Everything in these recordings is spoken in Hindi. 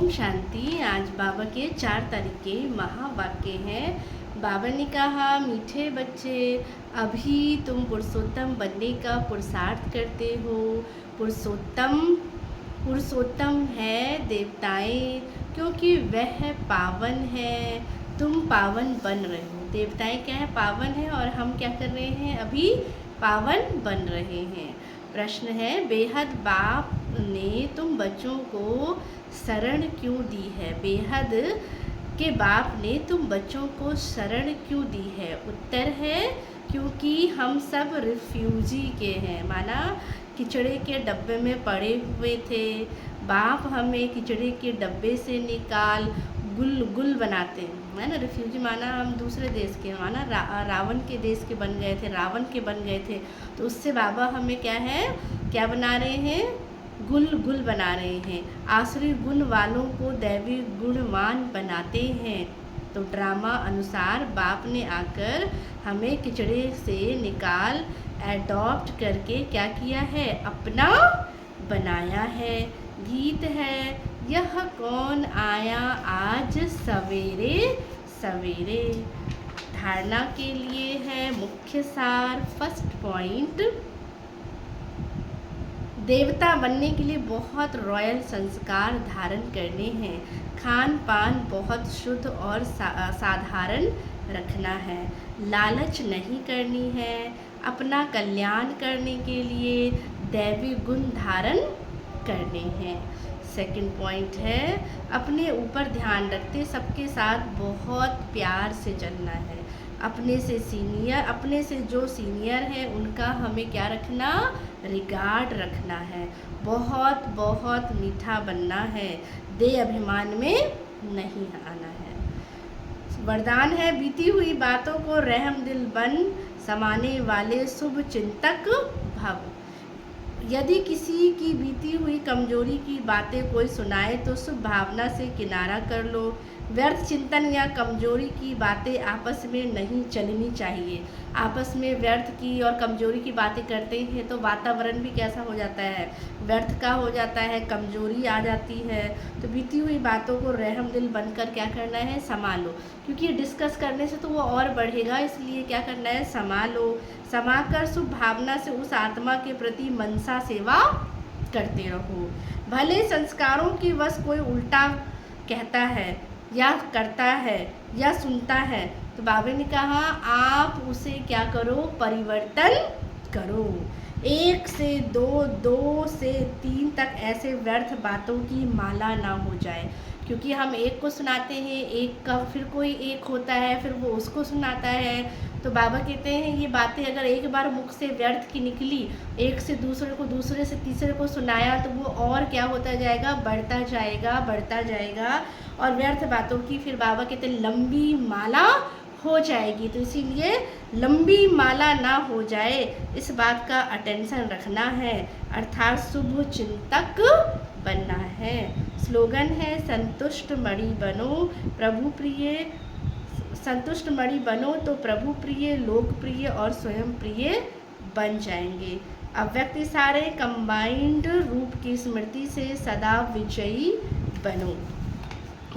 ओम शांति। आज बाबा के 4 तारीख के महावाक्य हैं। बाबा ने कहा, मीठे बच्चे, अभी तुम पुरुषोत्तम बनने का पुरुषार्थ करते हो। पुरुषोत्तम है देवताएं, क्योंकि वह पावन है। तुम पावन बन रहे हो। देवताएं क्या है? पावन है। और हम क्या कर रहे हैं? अभी पावन बन रहे हैं। प्रश्न है, बेहद बाप ने तुम बच्चों को शरण क्यों दी है? बेहद के बाप ने तुम बच्चों को शरण क्यों दी है? उत्तर है, क्योंकि हम सब रिफ्यूजी के हैं। माना किचड़े के डब्बे में पड़े हुए थे। बाप हमें किचड़े के डब्बे से निकाल गुल बनाते हैं ना। रिफ्यूजी माना हम दूसरे देश के, माना रावण के देश के बन गए थे, रावण के बन गए थे। तो उससे बाबा हमें क्या बना रहे हैं? गुल बना रहे हैं। आसुरी गुण वालों को दैवी गुणवान बनाते हैं। तो ड्रामा अनुसार बाप ने आकर हमें किचड़े से निकाल एडॉप्ट करके क्या किया है? अपना बनाया है। गीत है, यह कौन आया आज सवेरे सवेरे। धारणा के लिए है मुख्य सार। फर्स्ट पॉइंट, देवता बनने के लिए बहुत रॉयल संस्कार धारण करने हैं। खान पान बहुत शुद्ध और साधारण रखना है। लालच नहीं करनी है। अपना कल्याण करने के लिए दैवी गुण धारण करने हैं। सेकंड पॉइंट है, अपने ऊपर ध्यान रखते सबके साथ बहुत प्यार से चलना है। अपने से जो सीनियर है उनका हमें क्या रखना? रिगार्ड रखना है। बहुत बहुत मीठा बनना है। दे अभिमान में नहीं आना है। वरदान है, बीती हुई बातों को रहम दिल बन समाने वाले शुभ चिंतक भव। यदि किसी की बीती हुई कमजोरी की बातें कोई सुनाए तो शुभ भावना से किनारा कर लो। व्यर्थ चिंतन या कमजोरी की बातें आपस में नहीं चलनी चाहिए। आपस में व्यर्थ की और कमजोरी की बातें करते हैं तो वातावरण भी कैसा हो जाता है? व्यर्थ का हो जाता है, कमजोरी आ जाती है। तो बीती हुई बातों को रहम दिल बनकर क्या करना है? संभालो। क्योंकि डिस्कस करने से तो वो और बढ़ेगा, इसलिए क्या करना है? संभालो। समाकर शुभ भावना से उस आत्मा के प्रति मनसा सेवा करते रहो। भले संस्कारों की वश कोई उल्टा कहता है या करता है या सुनता है, तो बाबा ने कहा आप उसे क्या करो? परिवर्तन करो। 1 से 2, 2 से 3 तक ऐसे व्यर्थ बातों की माला ना हो जाए। क्योंकि हम एक को सुनाते हैं, एक का फिर कोई एक होता है, फिर वो उसको सुनाता है। तो बाबा कहते हैं ये बातें अगर एक बार मुख से व्यर्थ की निकली, एक से दूसरे को, दूसरे से तीसरे को सुनाया, तो वो और क्या होता जाएगा? बढ़ता जाएगा। और व्यर्थ बातों की फिर बाबा कहते हैं लंबी माला हो जाएगी। तो इसीलिए लंबी माला ना हो जाए, इस बात का अटेंशन रखना है, अर्थात शुभ चिंतक बनना है। स्लोगन है, संतुष्ट मणि बनो प्रभु प्रिय। संतुष्ट मणि बनो तो प्रभु प्रिय, लोकप्रिय और स्वयं प्रिय बन जाएंगे। अव्यक्त सारे कंबाइंड रूप की स्मृति से सदा विजयी बनो।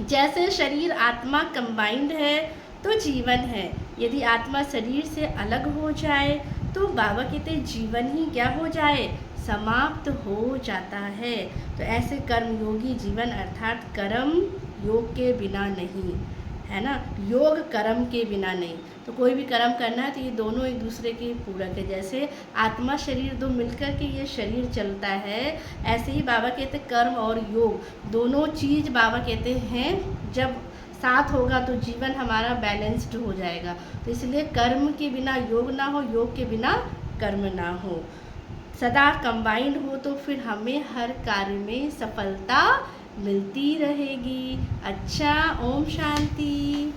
जैसे शरीर आत्मा कंबाइंड है तो जीवन है। यदि आत्मा शरीर से अलग हो जाए तो बाबा कहते जीवन ही क्या हो जाए? समाप्त हो जाता है। तो ऐसे कर्मयोगी जीवन, अर्थात कर्म योग के बिना नहीं, है ना। योग कर्म के बिना नहीं। तो कोई भी कर्म करना है तो ये दोनों एक दूसरे के पूरक है। जैसे आत्मा शरीर दो मिलकर के ये शरीर चलता है, ऐसे ही बाबा कहते कर्म और योग दोनों चीज़ बाबा कहते हैं जब साथ होगा तो जीवन हमारा बैलेंस्ड हो जाएगा। तो इसलिए कर्म के बिना योग ना हो, योग के बिना कर्म ना हो, सदा कंबाइंड हो, तो फिर हमें हर कार्य में सफलता मिलती रहेगी। अच्छा, ओम शांति।